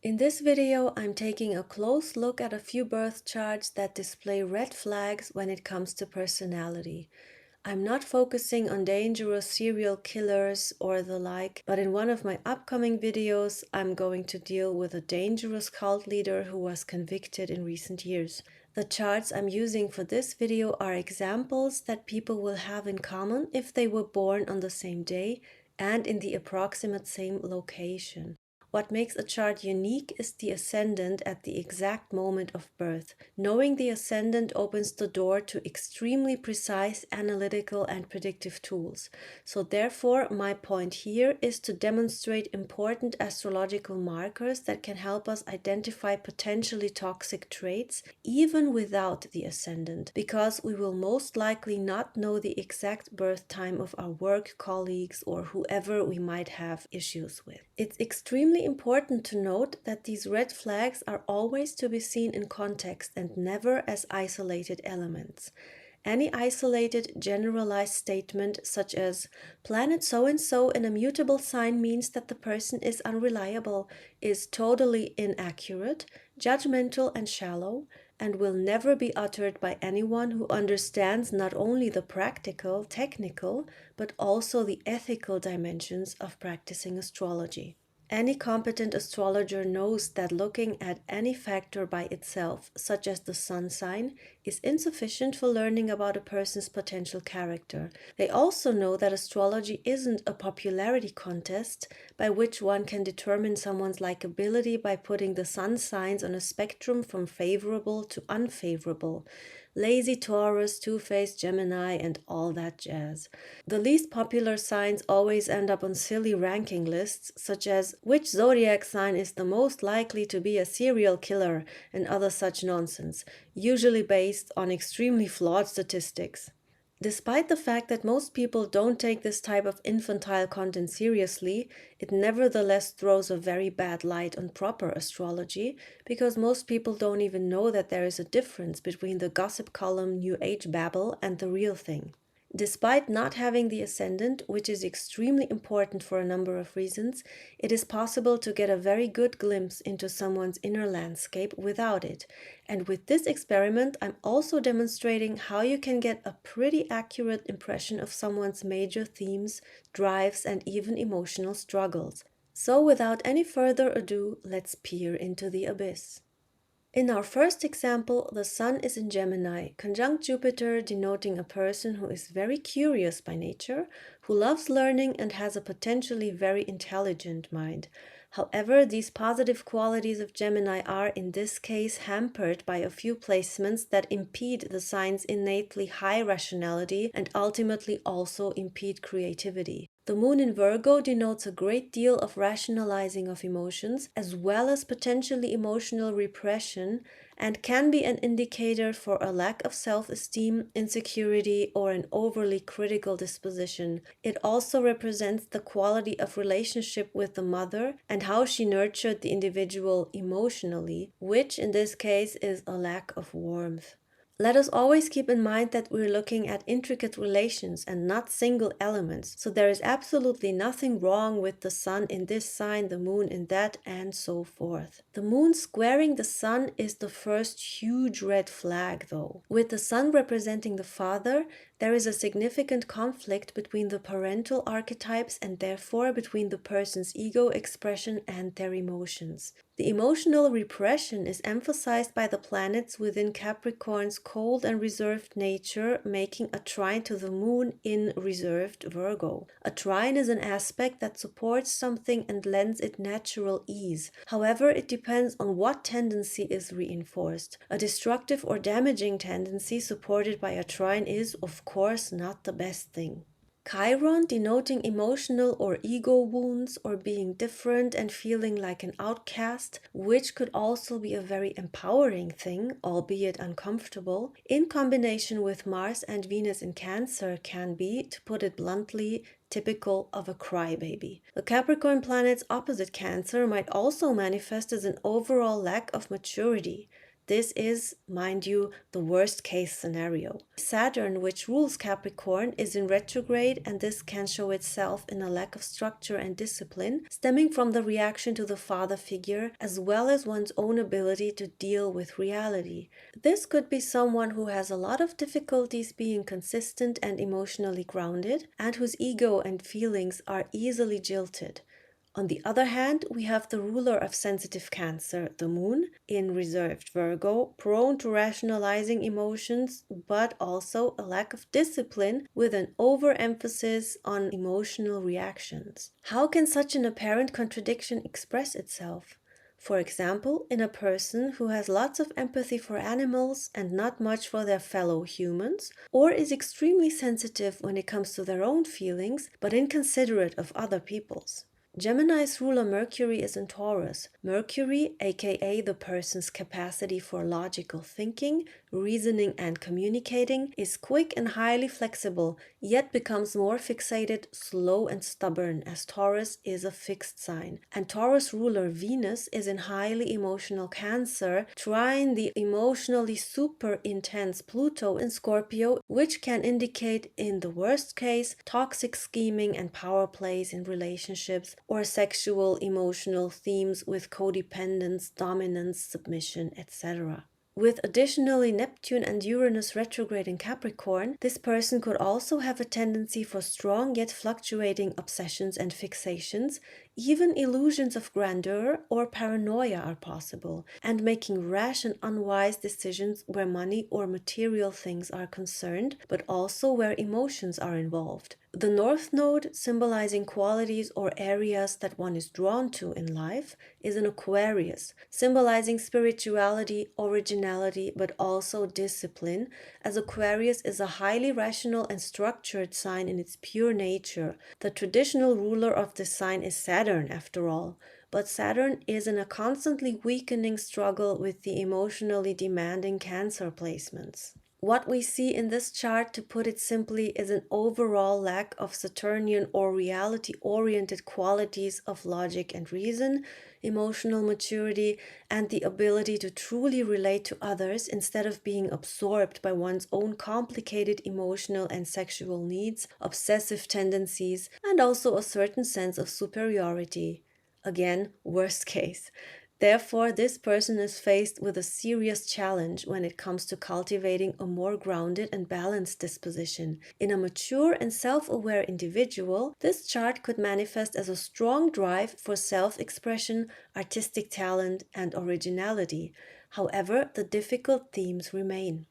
In this video, I'm taking a close look at a few birth charts that display red flags when it comes to personality. I'm not focusing on dangerous serial killers or the like, but in one of my upcoming videos, I'm going to deal with a dangerous cult leader who was convicted in recent years. The charts I'm using for this video are examples that people will have in common if they were born on the same day and in the approximate same location. What makes a chart unique is the ascendant at the exact moment of birth. Knowing the ascendant opens the door to extremely precise analytical and predictive tools. So therefore, my point here is to demonstrate important astrological markers that can help us identify potentially toxic traits even without the ascendant, because we will most likely not know the exact birth time of our work colleagues or whoever we might have issues with. It's extremely important to note that these red flags are always to be seen in context and never as isolated elements. Any isolated, generalized statement such as planet so-and-so in a mutable sign means that the person is unreliable is totally inaccurate, judgmental and shallow, and will never be uttered by anyone who understands not only the practical, technical, but also the ethical dimensions of practicing astrology. Any competent astrologer knows that looking at any factor by itself, such as the sun sign, is insufficient for learning about a person's potential character. They also know that astrology isn't a popularity contest by which one can determine someone's likability by putting the sun signs on a spectrum from favorable to unfavorable. Lazy Taurus, two-faced Gemini, and all that jazz. The least popular signs always end up on silly ranking lists, such as which zodiac sign is the most likely to be a serial killer and other such nonsense, usually based on extremely flawed statistics. Despite the fact that most people don't take this type of infantile content seriously, it nevertheless throws a very bad light on proper astrology, because most people don't even know that there is a difference between the gossip column New Age babble and the real thing. Despite not having the ascendant, which is extremely important for a number of reasons, it is possible to get a very good glimpse into someone's inner landscape without it. And with this experiment, I'm also demonstrating how you can get a pretty accurate impression of someone's major themes, drives, and even emotional struggles. So without any further ado, let's peer into the abyss. In our first example, the Sun is in Gemini, conjunct Jupiter, denoting a person who is very curious by nature, who loves learning and has a potentially very intelligent mind. However, these positive qualities of Gemini are in this case hampered by a few placements that impede the sign's innately high rationality and ultimately also impede creativity. The moon in Virgo denotes a great deal of rationalizing of emotions, as well as potentially emotional repression, and can be an indicator for a lack of self-esteem, insecurity, or an overly critical disposition. It also represents the quality of relationship with the mother and how she nurtured the individual emotionally, which in this case is a lack of warmth. Let us always keep in mind that we're looking at intricate relations and not single elements, so there is absolutely nothing wrong with the sun in this sign, the moon in that, and so forth. The moon squaring the sun is the first huge red flag though. With the sun representing the father, there is a significant conflict between the parental archetypes and therefore between the person's ego expression and their emotions. The emotional repression is emphasized by the planets within Capricorn's cold and reserved nature, making a trine to the moon in reserved Virgo. A trine is an aspect that supports something and lends it natural ease. However, it depends on what tendency is reinforced. A destructive or damaging tendency supported by a trine is, of course, not the best thing. Chiron, denoting emotional or ego wounds or being different and feeling like an outcast, which could also be a very empowering thing, albeit uncomfortable, in combination with Mars and Venus in Cancer can be, to put it bluntly, typical of a crybaby. The Capricorn planets opposite Cancer might also manifest as an overall lack of maturity. This is, mind you, the worst case scenario. Saturn, which rules Capricorn, is in retrograde, and this can show itself in a lack of structure and discipline, stemming from the reaction to the father figure, as well as one's own ability to deal with reality. This could be someone who has a lot of difficulties being consistent and emotionally grounded, and whose ego and feelings are easily jilted. On the other hand, we have the ruler of sensitive Cancer, the moon, in reserved Virgo, prone to rationalizing emotions, but also a lack of discipline with an overemphasis on emotional reactions. How can such an apparent contradiction express itself? For example, in a person who has lots of empathy for animals and not much for their fellow humans, or is extremely sensitive when it comes to their own feelings, but inconsiderate of other people's. Gemini's ruler Mercury is in Taurus. Mercury, aka the person's capacity for logical thinking, reasoning, and communicating, is quick and highly flexible, yet becomes more fixated, slow, and stubborn, as Taurus is a fixed sign. And Taurus ruler Venus is in highly emotional Cancer, trine the emotionally super intense Pluto in Scorpio, which can indicate, in the worst case, toxic scheming and power plays in relationships, or sexual emotional themes with codependence, dominance, submission, etc. With additionally Neptune and Uranus retrograde in Capricorn, this person could also have a tendency for strong yet fluctuating obsessions and fixations. Even illusions of grandeur or paranoia are possible, and making rash and unwise decisions where money or material things are concerned, but also where emotions are involved. The North Node, symbolizing qualities or areas that one is drawn to in life, is an Aquarius, symbolizing spirituality, originality, but also discipline, as Aquarius is a highly rational and structured sign in its pure nature. The traditional ruler of this sign is Saturn, after all, but Saturn is in a constantly weakening struggle with the emotionally demanding Cancer placements. What we see in this chart, to put it simply, is an overall lack of Saturnian or reality-oriented qualities of logic and reason, emotional maturity, and the ability to truly relate to others instead of being absorbed by one's own complicated emotional and sexual needs, obsessive tendencies, and also a certain sense of superiority. Again, worst case. Therefore, this person is faced with a serious challenge when it comes to cultivating a more grounded and balanced disposition. In a mature and self-aware individual, this chart could manifest as a strong drive for self-expression, artistic talent, and originality. However, the difficult themes remain.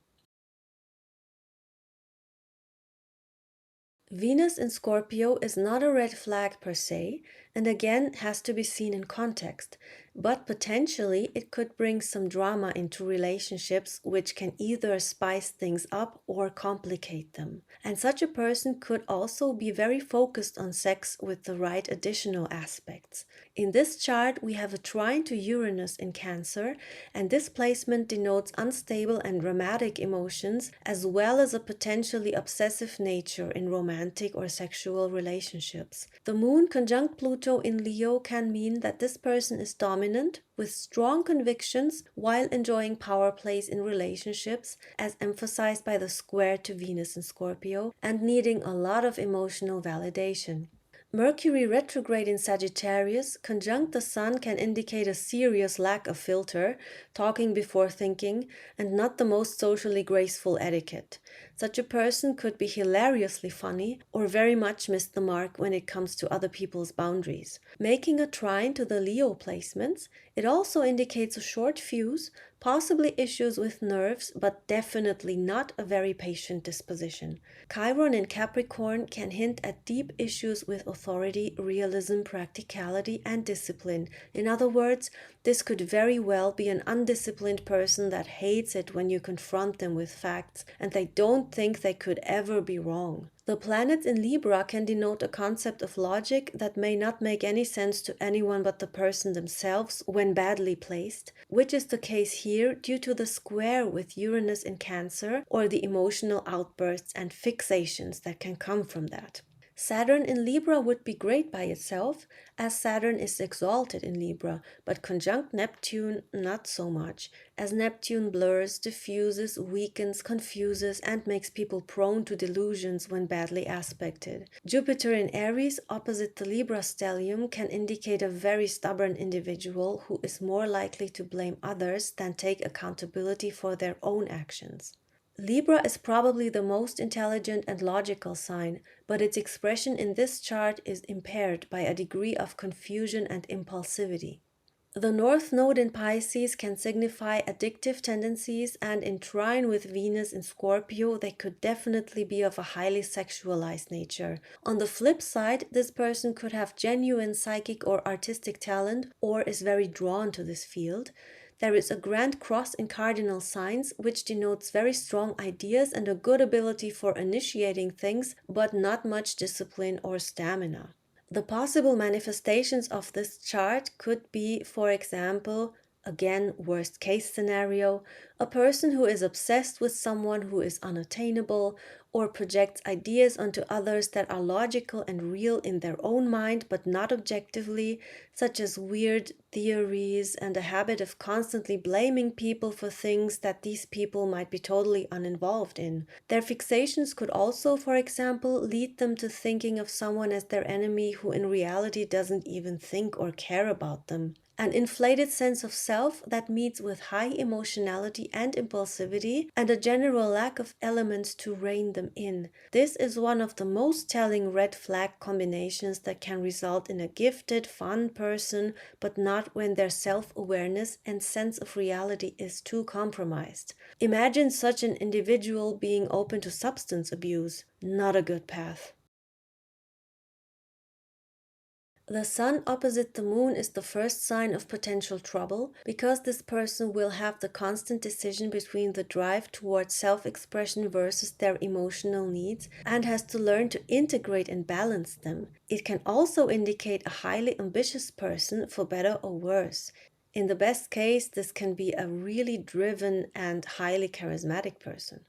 Venus in Scorpio is not a red flag per se, and again has to be seen in context, but potentially it could bring some drama into relationships, which can either spice things up or complicate them. And such a person could also be very focused on sex with the right additional aspects. In this chart, we have a trine to Uranus in Cancer, and this placement denotes unstable and dramatic emotions, as well as a potentially obsessive nature in romantic or sexual relationships. The moon conjunct Pluto in Leo can mean that this person is dominant, with strong convictions, while enjoying power plays in relationships, as emphasized by the square to Venus in Scorpio, and needing a lot of emotional validation. Mercury retrograde in Sagittarius conjunct the Sun can indicate a serious lack of filter, talking before thinking, and not the most socially graceful etiquette. Such a person could be hilariously funny or very much miss the mark when it comes to other people's boundaries. Making a trine to the Leo placements, it also indicates a short fuse, possibly issues with nerves, but definitely not a very patient disposition. Chiron in Capricorn can hint at deep issues with authority, realism, practicality, and discipline. In other words, this could very well be an undisciplined person that hates it when you confront them with facts, and they don't think they could ever be wrong. The planets in Libra can denote a concept of logic that may not make any sense to anyone but the person themselves when badly placed, which is the case here due to the square with Uranus in Cancer, or the emotional outbursts and fixations that can come from that. Saturn in Libra would be great by itself, as Saturn is exalted in Libra, but conjunct Neptune not so much, as Neptune blurs, diffuses, weakens, confuses, and makes people prone to delusions when badly aspected. Jupiter in Aries opposite the Libra stellium can indicate a very stubborn individual who is more likely to blame others than take accountability for their own actions. Libra is probably the most intelligent and logical sign, but its expression in this chart is impaired by a degree of confusion and impulsivity. The North Node in Pisces can signify addictive tendencies, and in trine with Venus in Scorpio, they could definitely be of a highly sexualized nature. On the flip side, this person could have genuine psychic or artistic talent or is very drawn to this field. There is a grand cross in cardinal signs, which denotes very strong ideas and a good ability for initiating things, but not much discipline or stamina. The possible manifestations of this chart could be, for example, again, worst case scenario, a person who is obsessed with someone who is unattainable or projects ideas onto others that are logical and real in their own mind but not objectively, such as weird theories and a habit of constantly blaming people for things that these people might be totally uninvolved in. Their fixations could also, for example, lead them to thinking of someone as their enemy who in reality doesn't even think or care about them. An inflated sense of self that meets with high emotionality and impulsivity, and a general lack of elements to rein them in. This is one of the most telling red flag combinations that can result in a gifted, fun person, but not when their self-awareness and sense of reality is too compromised. Imagine such an individual being open to substance abuse. Not a good path. The sun opposite the moon is the first sign of potential trouble because this person will have the constant decision between the drive towards self-expression versus their emotional needs and has to learn to integrate and balance them. It can also indicate a highly ambitious person, for better or worse. In the best case, this can be a really driven and highly charismatic person.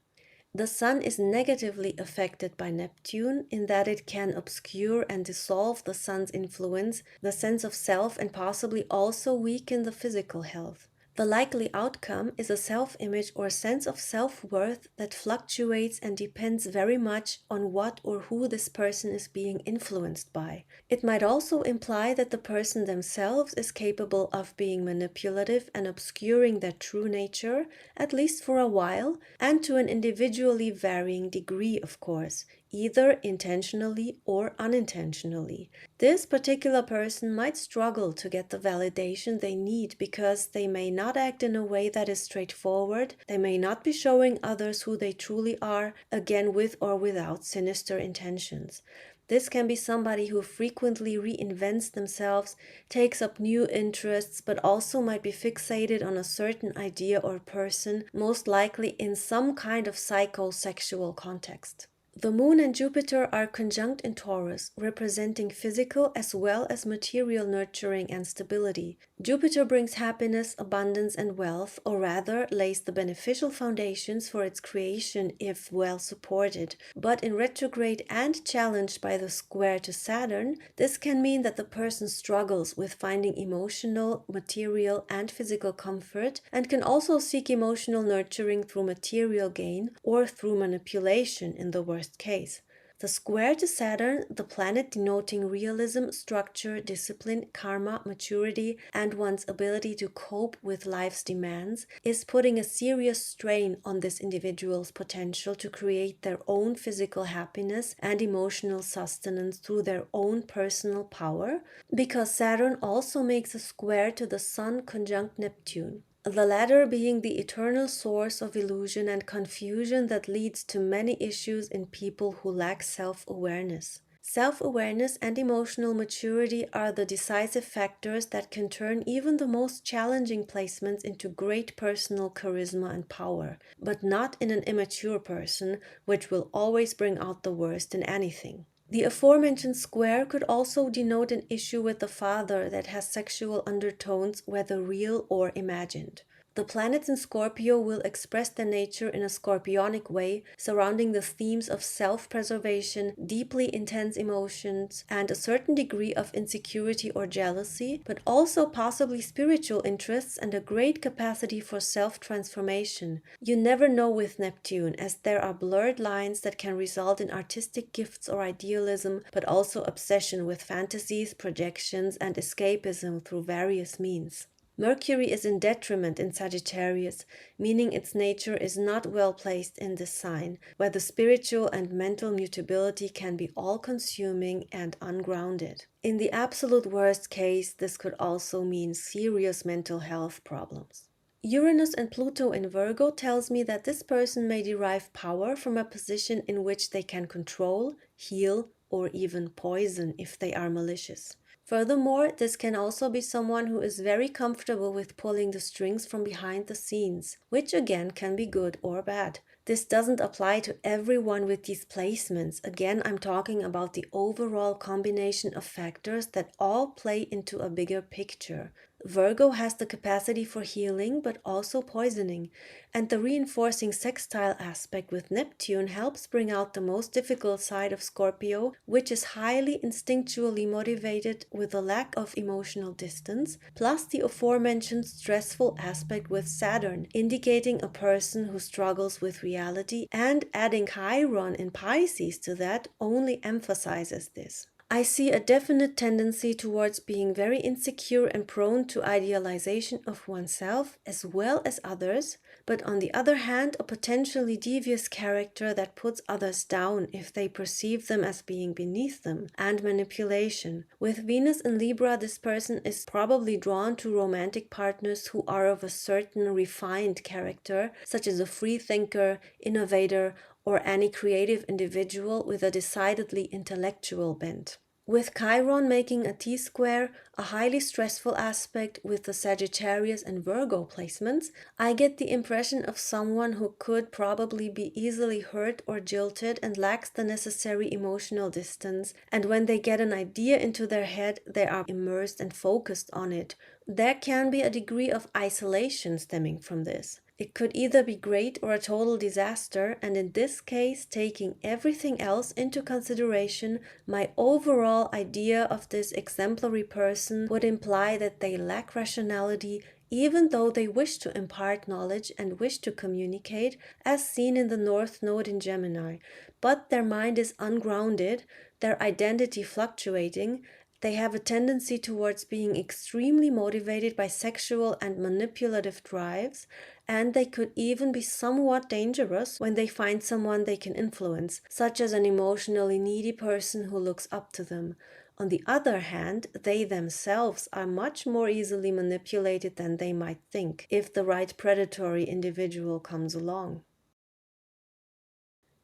The Sun is negatively affected by Neptune in that it can obscure and dissolve the Sun's influence, the sense of self, and possibly also weaken the physical health. The likely outcome is a self-image or sense of self-worth that fluctuates and depends very much on what or who this person is being influenced by. It might also imply that the person themselves is capable of being manipulative and obscuring their true nature, at least for a while, and to an individually varying degree, of course, either intentionally or unintentionally. This particular person might struggle to get the validation they need because they may not act in a way that is straightforward, they may not be showing others who they truly are, again with or without sinister intentions. This can be somebody who frequently reinvents themselves, takes up new interests, but also might be fixated on a certain idea or person, most likely in some kind of psychosexual context. The Moon and Jupiter are conjunct in Taurus, representing physical as well as material nurturing and stability. Jupiter brings happiness, abundance, and wealth, or rather lays the beneficial foundations for its creation if well supported. But in retrograde and challenged by the square to Saturn, this can mean that the person struggles with finding emotional, material, and physical comfort, and can also seek emotional nurturing through material gain or through manipulation in the worst case. The square to Saturn, the planet denoting realism, structure, discipline, karma, maturity, and one's ability to cope with life's demands, is putting a serious strain on this individual's potential to create their own physical happiness and emotional sustenance through their own personal power, because Saturn also makes a square to the Sun conjunct Neptune. The latter being the eternal source of illusion and confusion that leads to many issues in people who lack self-awareness. Self-awareness and emotional maturity are the decisive factors that can turn even the most challenging placements into great personal charisma and power, but not in an immature person, which will always bring out the worst in anything. The aforementioned square could also denote an issue with the father that has sexual undertones, whether real or imagined. The planets in Scorpio will express their nature in a scorpionic way, surrounding the themes of self-preservation, deeply intense emotions, and a certain degree of insecurity or jealousy, but also possibly spiritual interests and a great capacity for self-transformation. You never know with Neptune, as there are blurred lines that can result in artistic gifts or idealism, but also obsession with fantasies, projections, and escapism through various means. Mercury is in detriment in Sagittarius, meaning its nature is not well placed in this sign, where the spiritual and mental mutability can be all-consuming and ungrounded. In the absolute worst case, this could also mean serious mental health problems. Uranus and Pluto in Virgo tells me that this person may derive power from a position in which they can control, heal, or even poison if they are malicious. Furthermore, this can also be someone who is very comfortable with pulling the strings from behind the scenes, which again can be good or bad. This doesn't apply to everyone with these placements. Again, I'm talking about the overall combination of factors that all play into a bigger picture. Virgo has the capacity for healing, but also poisoning, and the reinforcing sextile aspect with Neptune helps bring out the most difficult side of Scorpio, which is highly instinctually motivated with a lack of emotional distance, plus the aforementioned stressful aspect with Saturn, indicating a person who struggles with reality, and adding Chiron in Pisces to that only emphasizes this. I see a definite tendency towards being very insecure and prone to idealization of oneself as well as others, but on the other hand, a potentially devious character that puts others down if they perceive them as being beneath them, and manipulation. With Venus in Libra, this person is probably drawn to romantic partners who are of a certain refined character, such as a free thinker, innovator, or any creative individual with a decidedly intellectual bent. With Chiron making a T-square, a highly stressful aspect with the Sagittarius and Virgo placements, I get the impression of someone who could probably be easily hurt or jilted and lacks the necessary emotional distance, and when they get an idea into their head, they are immersed and focused on it. There can be a degree of isolation stemming from this. It could either be great or a total disaster, and in this case, taking everything else into consideration, my overall idea of this exemplary person would imply that they lack rationality, even though they wish to impart knowledge and wish to communicate, as seen in the North Node in Gemini. But their mind is ungrounded, their identity fluctuating. They have a tendency towards being extremely motivated by sexual and manipulative drives, and they could even be somewhat dangerous when they find someone they can influence, such as an emotionally needy person who looks up to them. On the other hand, they themselves are much more easily manipulated than they might think, if the right predatory individual comes along.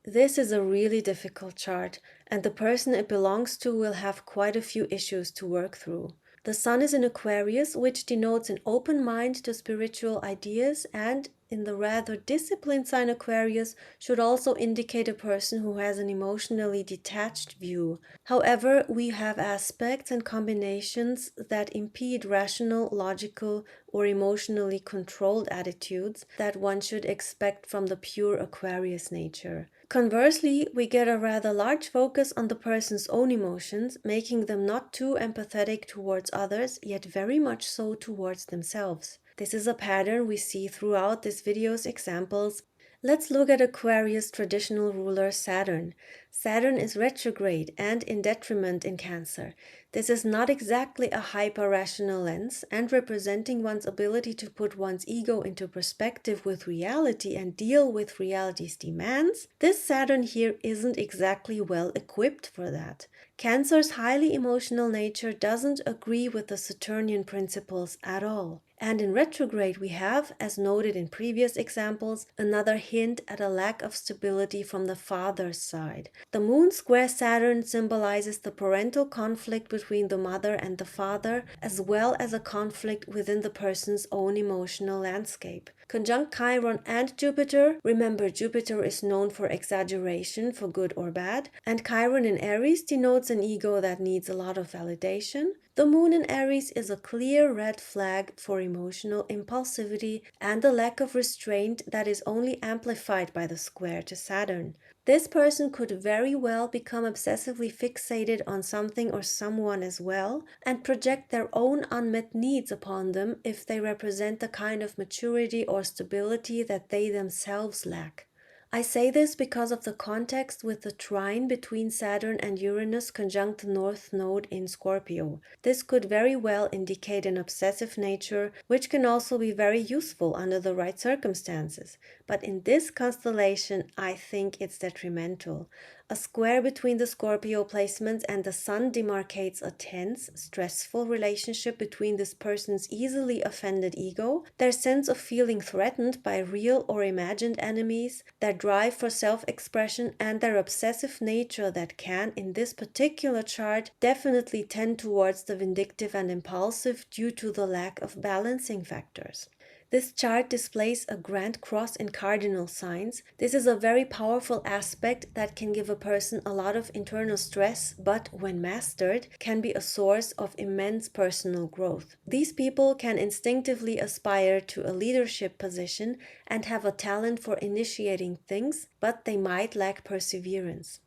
This is a really difficult chart, and the person it belongs to will have quite a few issues to work through. The Sun is in Aquarius, which denotes an open mind to spiritual ideas, and in the rather disciplined sign Aquarius should also indicate a person who has an emotionally detached view. However, we have aspects and combinations that impede rational, logical, or emotionally controlled attitudes that one should expect from the pure Aquarius nature. Conversely, we get a rather large focus on the person's own emotions, making them not too empathetic towards others, yet very much so towards themselves. This is a pattern we see throughout this video's examples. Let's look at Aquarius' traditional ruler Saturn. Saturn is retrograde and in detriment in Cancer. This is not exactly a hyper-rational lens, and representing one's ability to put one's ego into perspective with reality and deal with reality's demands. This Saturn here isn't exactly well equipped for that. Cancer's highly emotional nature doesn't agree with the Saturnian principles at all. And in retrograde we have, as noted in previous examples, another hint at a lack of stability from the father's side. The moon square Saturn symbolizes the parental conflict between between the mother and the father, as well as a conflict within the person's own emotional landscape. Conjunct Chiron and Jupiter, remember Jupiter is known for exaggeration, for good or bad, and Chiron in Aries denotes an ego that needs a lot of validation. The moon in Aries is a clear red flag for emotional impulsivity and a lack of restraint that is only amplified by the square to Saturn. This person could very well become obsessively fixated on something or someone as well and project their own unmet needs upon them if they represent the kind of maturity or stability that they themselves lack. I say this because of the context with the trine between Saturn and Uranus conjunct the North Node in Scorpio. This could very well indicate an obsessive nature, which can also be very useful under the right circumstances. But in this constellation, I think it's detrimental. A square between the Scorpio placements and the Sun demarcates a tense, stressful relationship between this person's easily offended ego, their sense of feeling threatened by real or imagined enemies, their drive for self-expression, and their obsessive nature that can, in this particular chart, definitely tend towards the vindictive and impulsive due to the lack of balancing factors. This chart displays a grand cross in cardinal signs. This is a very powerful aspect that can give a person a lot of internal stress, but when mastered, can be a source of immense personal growth. These people can instinctively aspire to a leadership position and have a talent for initiating things, but they might lack perseverance.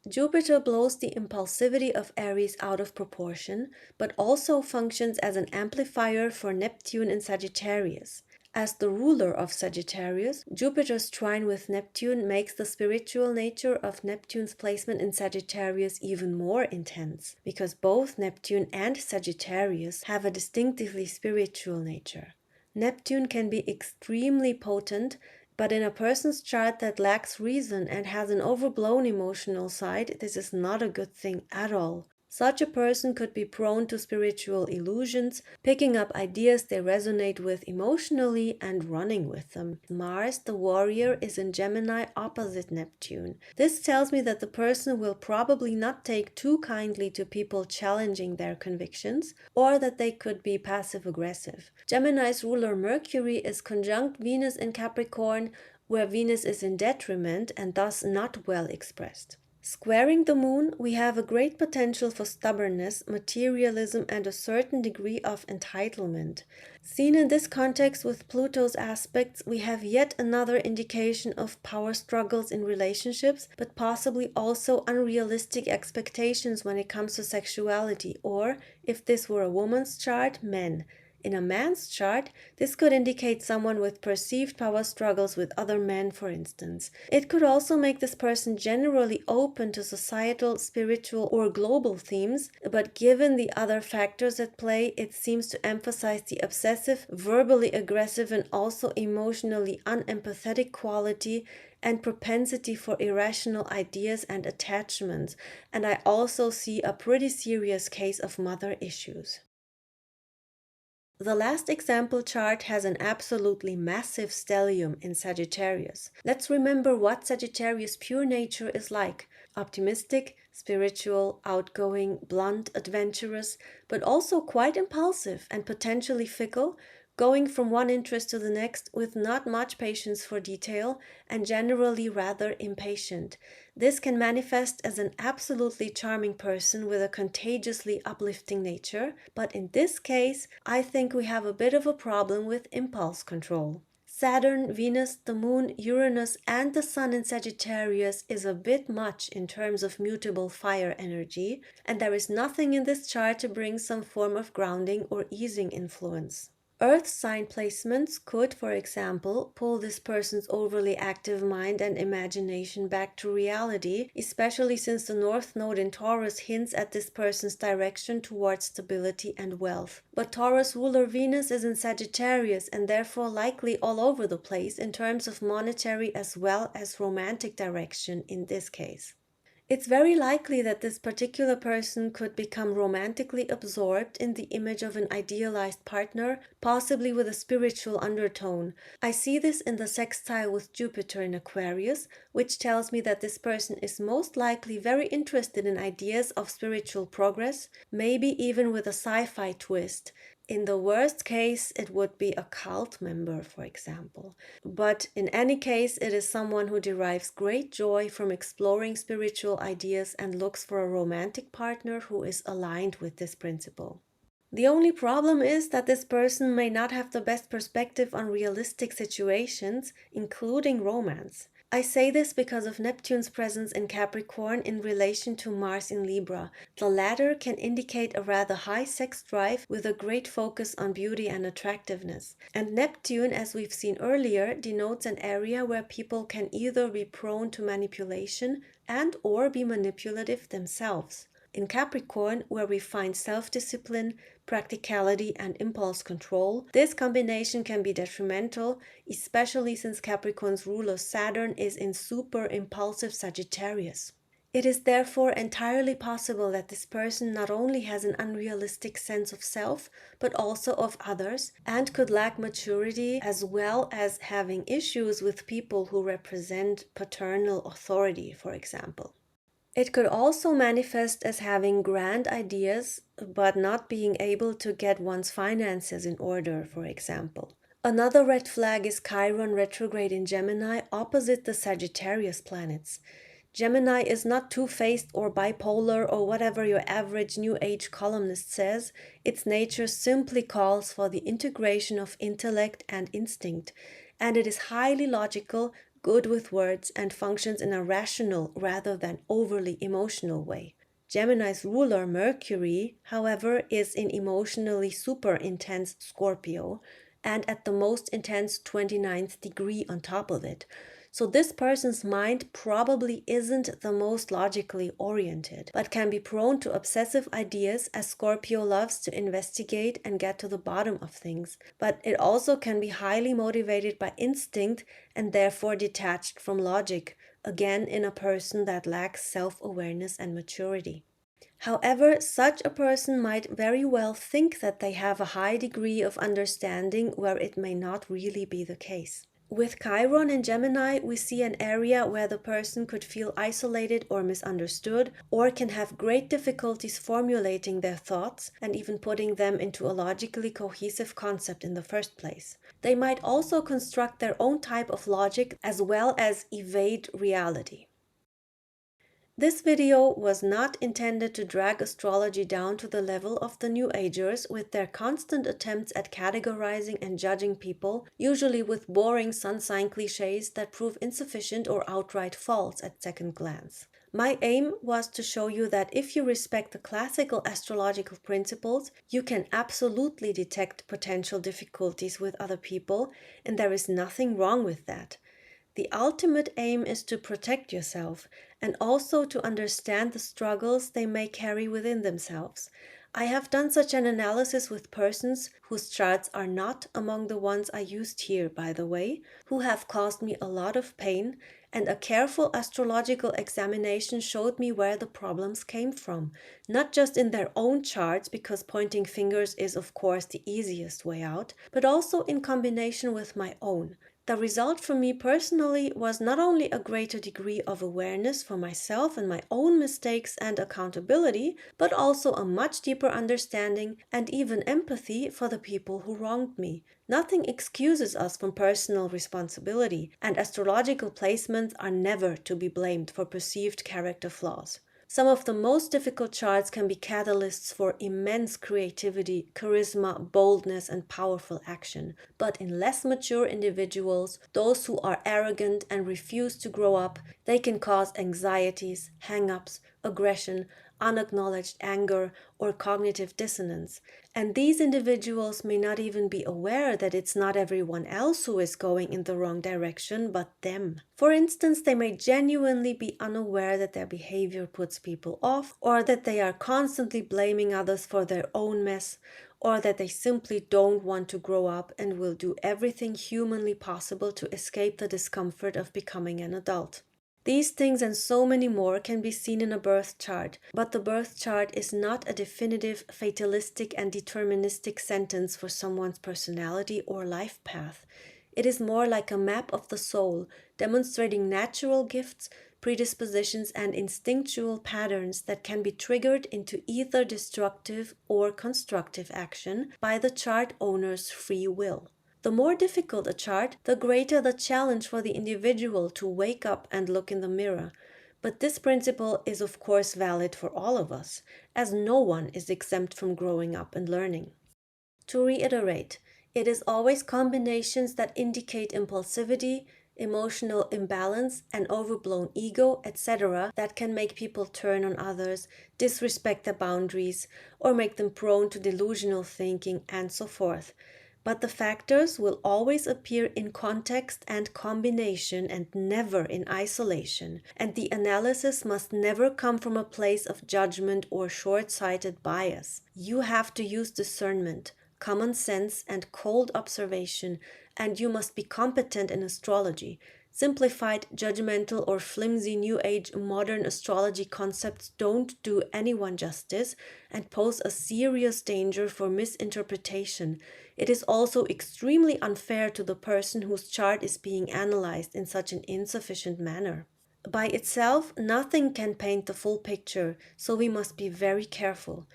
Jupiter blows the impulsivity of Aries out of proportion, but also functions as an amplifier for Neptune in Sagittarius. As the ruler of Sagittarius, Jupiter's trine with Neptune makes the spiritual nature of Neptune's placement in Sagittarius even more intense, because both Neptune and Sagittarius have a distinctively spiritual nature. Neptune can be extremely potent, but in a person's chart that lacks reason and has an overblown emotional side, this is not a good thing at all. Such a person could be prone to spiritual illusions, picking up ideas they resonate with emotionally and running with them. Mars, the warrior, is in Gemini opposite Neptune. This tells me that the person will probably not take too kindly to people challenging their convictions, or that they could be passive-aggressive. Gemini's ruler Mercury is conjunct Venus in Capricorn, where Venus is in detriment and thus not well expressed. Squaring the moon, we have a great potential for stubbornness, materialism, and a certain degree of entitlement. Seen in this context with Pluto's aspects, we have yet another indication of power struggles in relationships, but possibly also unrealistic expectations when it comes to sexuality, or, if this were a woman's chart, men. In a man's chart, this could indicate someone with perceived power struggles with other men, for instance. It could also make this person generally open to societal, spiritual, or global themes, but given the other factors at play, it seems to emphasize the obsessive, verbally aggressive, and also emotionally unempathetic quality and propensity for irrational ideas and attachments, and I also see a pretty serious case of mother issues. The last example chart has an absolutely massive stellium in Sagittarius. Let's remember what Sagittarius' pure nature is like: optimistic, spiritual, outgoing, blunt, adventurous, but also quite impulsive and potentially fickle, going from one interest to the next with not much patience for detail and generally rather impatient. This can manifest as an absolutely charming person with a contagiously uplifting nature, but in this case, I think we have a bit of a problem with impulse control. Saturn, Venus, the Moon, Uranus, and the Sun in Sagittarius is a bit much in terms of mutable fire energy, and there is nothing in this chart to bring some form of grounding or easing influence. Earth sign placements could, for example, pull this person's overly active mind and imagination back to reality, especially since the North Node in Taurus hints at this person's direction towards stability and wealth. But Taurus ruler Venus is in Sagittarius and therefore likely all over the place in terms of monetary as well as romantic direction in this case. It's very likely that this particular person could become romantically absorbed in the image of an idealized partner, possibly with a spiritual undertone. I see this in the sextile with Jupiter in Aquarius, which tells me that this person is most likely very interested in ideas of spiritual progress, maybe even with a sci-fi twist. In the worst case, it would be a cult member, for example. But in any case, it is someone who derives great joy from exploring spiritual ideas and looks for a romantic partner who is aligned with this principle. The only problem is that this person may not have the best perspective on realistic situations, including romance. I say this because of Neptune's presence in Capricorn in relation to Mars in Libra. The latter can indicate a rather high sex drive with a great focus on beauty and attractiveness. And Neptune, as we've seen earlier, denotes an area where people can either be prone to manipulation and or be manipulative themselves. In Capricorn, where we find self-discipline, practicality, and impulse control, this combination can be detrimental, especially since Capricorn's ruler Saturn is in super impulsive Sagittarius. It is therefore entirely possible that this person not only has an unrealistic sense of self, but also of others, and could lack maturity as well as having issues with people who represent paternal authority, for example. It could also manifest as having grand ideas, but not being able to get one's finances in order, for example. Another red flag is Chiron retrograde in Gemini opposite the Sagittarius planets. Gemini is not two-faced or bipolar or whatever your average New Age columnist says. Its nature simply calls for the integration of intellect and instinct, and it is highly logical, good with words, and functions in a rational rather than overly emotional way. Gemini's ruler, Mercury, however, is in emotionally super intense Scorpio and at the most intense 29th degree on top of it. So this person's mind probably isn't the most logically oriented, but can be prone to obsessive ideas as Scorpio loves to investigate and get to the bottom of things. But it also can be highly motivated by instinct and therefore detached from logic, again in a person that lacks self-awareness and maturity. However, such a person might very well think that they have a high degree of understanding where it may not really be the case. With Chiron in Gemini, we see an area where the person could feel isolated or misunderstood, or can have great difficulties formulating their thoughts and even putting them into a logically cohesive concept in the first place. They might also construct their own type of logic as well as evade reality. This video was not intended to drag astrology down to the level of the New Agers with their constant attempts at categorizing and judging people, usually with boring sun sign cliches that prove insufficient or outright false at second glance. My aim was to show you that if you respect the classical astrological principles, you can absolutely detect potential difficulties with other people, and there is nothing wrong with that. The ultimate aim is to protect yourself and also to understand the struggles they may carry within themselves. I have done such an analysis with persons whose charts are not among the ones I used here, by the way, who have caused me a lot of pain, and a careful astrological examination showed me where the problems came from, not just in their own charts, because pointing fingers is of course the easiest way out, but also in combination with my own. The result for me personally was not only a greater degree of awareness for myself and my own mistakes and accountability, but also a much deeper understanding and even empathy for the people who wronged me. Nothing excuses us from personal responsibility, and astrological placements are never to be blamed for perceived character flaws. Some of the most difficult charts can be catalysts for immense creativity, charisma, boldness, and powerful action. But in less mature individuals, those who are arrogant and refuse to grow up, they can cause anxieties, hang-ups, aggression, unacknowledged anger, or cognitive dissonance. And these individuals may not even be aware that it's not everyone else who is going in the wrong direction, but them. For instance, they may genuinely be unaware that their behavior puts people off, or that they are constantly blaming others for their own mess, or that they simply don't want to grow up and will do everything humanly possible to escape the discomfort of becoming an adult. These things and so many more can be seen in a birth chart, but the birth chart is not a definitive, fatalistic, and deterministic sentence for someone's personality or life path. It is more like a map of the soul, demonstrating natural gifts, predispositions, and instinctual patterns that can be triggered into either destructive or constructive action by the chart owner's free will. The more difficult a chart, the greater the challenge for the individual to wake up and look in the mirror. But this principle is of course valid for all of us, as no one is exempt from growing up and learning. To reiterate, it is always combinations that indicate impulsivity, emotional imbalance, and overblown ego, etc., that can make people turn on others, disrespect their boundaries, or make them prone to delusional thinking, and so forth. But the factors will always appear in context and combination and never in isolation, and the analysis must never come from a place of judgment or short-sighted bias. You have to use discernment, common sense, and cold observation, and you must be competent in astrology. Simplified, judgmental, or flimsy New Age modern astrology concepts don't do anyone justice and pose a serious danger for misinterpretation. It is also extremely unfair to the person whose chart is being analyzed in such an insufficient manner. By itself, nothing can paint the full picture, so we must be very careful.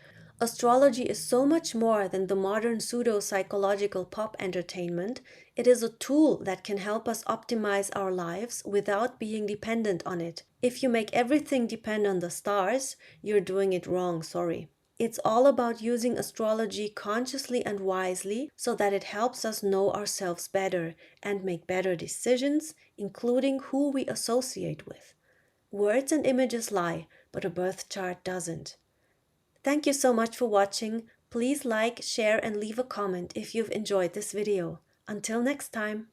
Astrology is so much more than the modern pseudo-psychological pop entertainment. It is a tool that can help us optimize our lives without being dependent on it. If you make everything depend on the stars, you're doing it wrong, sorry. It's all about using astrology consciously and wisely so that it helps us know ourselves better and make better decisions, including who we associate with. Words and images lie, but a birth chart doesn't. Thank you so much for watching. Please like, share, and leave a comment if you've enjoyed this video. Until next time.